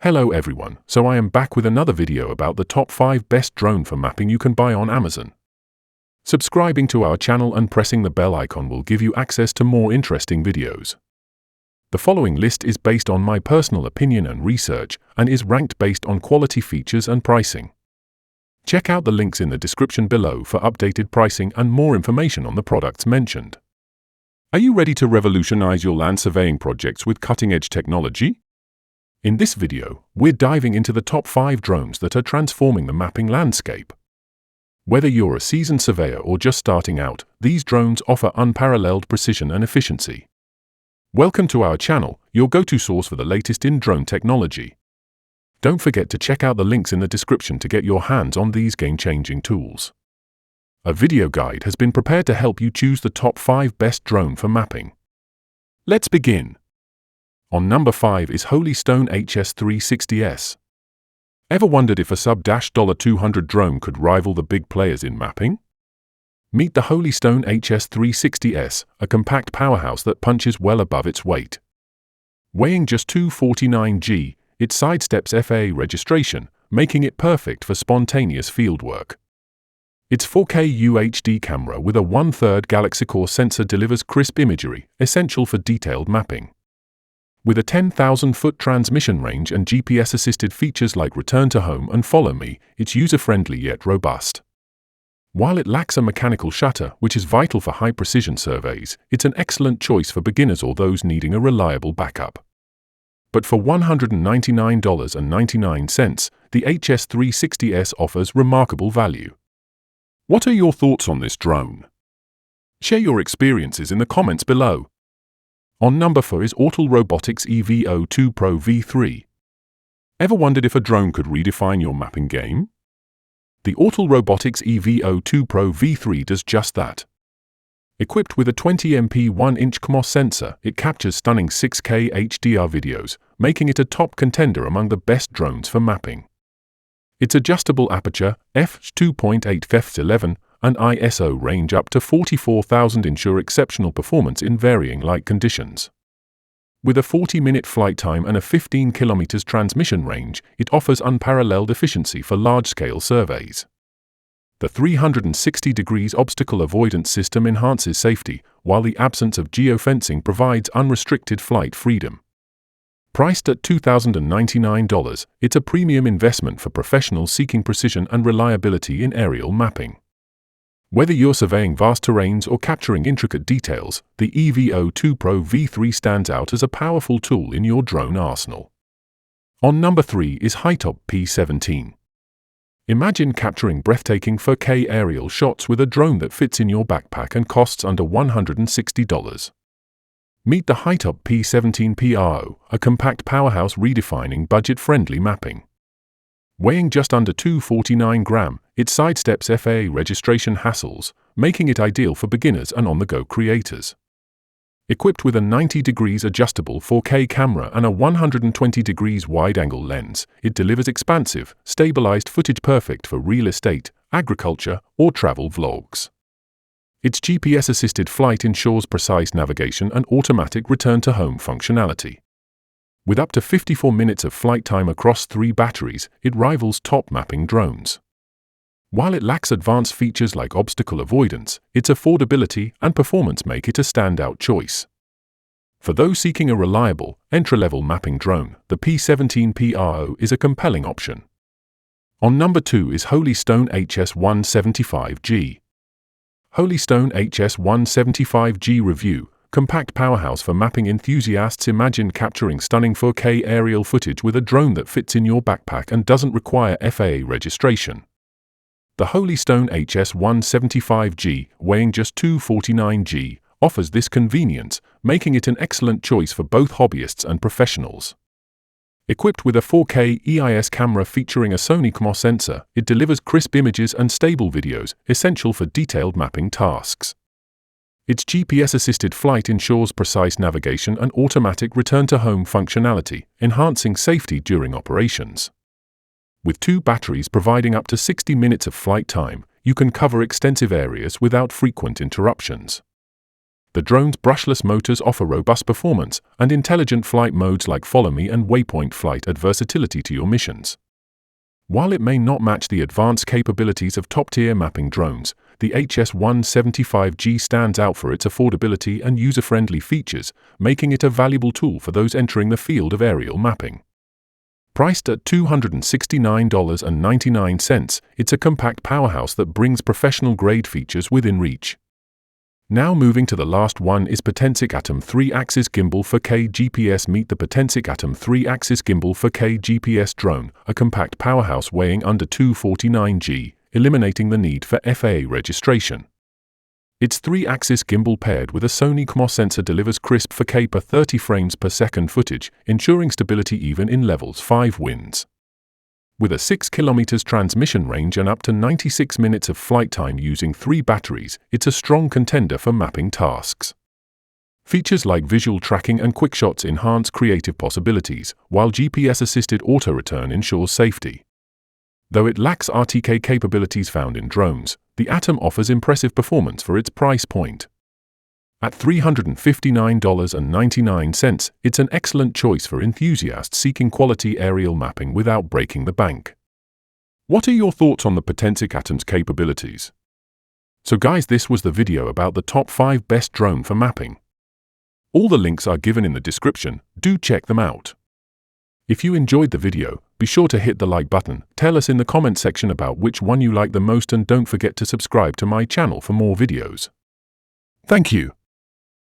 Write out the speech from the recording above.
Hello everyone, so I am back with another video about the top 5 best drone for mapping you can buy on Amazon. Subscribing to our channel and pressing the bell icon will give you access to more interesting videos. The following list is based on my personal opinion and research, and is ranked based on quality, features and pricing. Check out the links in the description below for updated pricing and more information on the products mentioned. Are you ready to revolutionize your land surveying projects with cutting-edge technology? In this video, we're diving into the top 5 drones that are transforming the mapping landscape. Whether you're a seasoned surveyor or just starting out, these drones offer unparalleled precision and efficiency. Welcome to our channel, your go-to source for the latest in drone technology. Don't forget to check out the links in the description to get your hands on these game-changing tools. A video guide has been prepared to help you choose the top 5 best drone for mapping. Let's begin. On number 5 is Holystone HS360S. Ever wondered if a sub-$200 drone could rival the big players in mapping? Meet the Holystone HS360S, a compact powerhouse that punches well above its weight. Weighing just 249 g, it sidesteps FAA registration, making it perfect for spontaneous fieldwork. Its 4K UHD camera with a 1/3 Galaxy Core sensor delivers crisp imagery, essential for detailed mapping. With a 10,000-foot transmission range and GPS-assisted features like Return to Home and Follow Me, it's user-friendly yet robust. While it lacks a mechanical shutter, which is vital for high-precision surveys, it's an excellent choice for beginners or those needing a reliable backup. But for $199.99, the HS360S offers remarkable value. What are your thoughts on this drone? Share your experiences in the comments below. On number 4 is Autel Robotics EVO 2 Pro V3. Ever wondered if a drone could redefine your mapping game? The Autel Robotics EVO 2 Pro V3 does just that. Equipped with a 20MP 1-inch CMOS sensor, it captures stunning 6K HDR videos, making it a top contender among the best drones for mapping. Its adjustable aperture, f2.8 f11, and ISO range up to 44,000 ensure exceptional performance in varying light conditions. With a 40-minute flight time and a 15 km transmission range, it offers unparalleled efficiency for large-scale surveys. The 360 degrees obstacle avoidance system enhances safety, while the absence of geofencing provides unrestricted flight freedom. Priced at $2,099, it's a premium investment for professionals seeking precision and reliability in aerial mapping. Whether you're surveying vast terrains or capturing intricate details, the EVO 2 Pro V3 stands out as a powerful tool in your drone arsenal. On number 3 is HYTOBP 17. Imagine capturing breathtaking 4K aerial shots with a drone that fits in your backpack and costs under $160. Meet the HYTOBP 17 PRO, a compact powerhouse redefining budget-friendly mapping. Weighing just under 249 grams, it sidesteps FAA registration hassles, making it ideal for beginners and on-the-go creators. Equipped with a 90 degrees adjustable 4K camera and a 120 degrees wide-angle lens, it delivers expansive, stabilized footage perfect for real estate, agriculture, or travel vlogs. Its GPS-assisted flight ensures precise navigation and automatic return-to-home functionality. With up to 54 minutes of flight time across 3 batteries, it rivals top mapping drones. While it lacks advanced features like obstacle avoidance, its affordability and performance make it a standout choice. For those seeking a reliable, entry-level mapping drone, the P17 PRO is a compelling option. On number 2 is Holystone HS175G. Holystone HS175G Review. Compact powerhouse for mapping enthusiasts. Imagine capturing stunning 4K aerial footage with a drone that fits in your backpack and doesn't require FAA registration. The Holystone HS175G, weighing just 249 g, offers this convenience, making it an excellent choice for both hobbyists and professionals. Equipped with a 4K EIS camera featuring a Sony CMOS sensor, it delivers crisp images and stable videos, essential for detailed mapping tasks. Its GPS-assisted flight ensures precise navigation and automatic return-to-home functionality, enhancing safety during operations. With 2 batteries providing up to 60 minutes of flight time, you can cover extensive areas without frequent interruptions. The drone's brushless motors offer robust performance, and intelligent flight modes like Follow Me and Waypoint Flight add versatility to your missions. While it may not match the advanced capabilities of top-tier mapping drones, the HS-175G stands out for its affordability and user-friendly features, making it a valuable tool for those entering the field of aerial mapping. Priced at $269.99, it's a compact powerhouse that brings professional-grade features within reach. Now moving to the last one is Potensic Atom 3-Axis Gimbal 4K GPS. Meet the Potensic Atom 3-Axis Gimbal 4K GPS drone, a compact powerhouse weighing under 249 g, eliminating the need for FAA registration. Its 3-axis gimbal paired with a Sony CMOS sensor delivers crisp 4K per 30 frames per second footage, ensuring stability even in levels 5 winds. With a 6 km transmission range and up to 96 minutes of flight time using 3 batteries, it's a strong contender for mapping tasks. Features like visual tracking and quick shots enhance creative possibilities, while GPS-assisted auto-return ensures safety. Though it lacks RTK capabilities found in drones, the Atom offers impressive performance for its price point. At $359.99, it's an excellent choice for enthusiasts seeking quality aerial mapping without breaking the bank. What are your thoughts on the Potensic Atom's capabilities? So guys, this was the video about the top 5 best drone for mapping. All the links are given in the description, do check them out. If you enjoyed the video, be sure to hit the like button, tell us in the comment section about which one you like the most, and don't forget to subscribe to my channel for more videos. Thank you.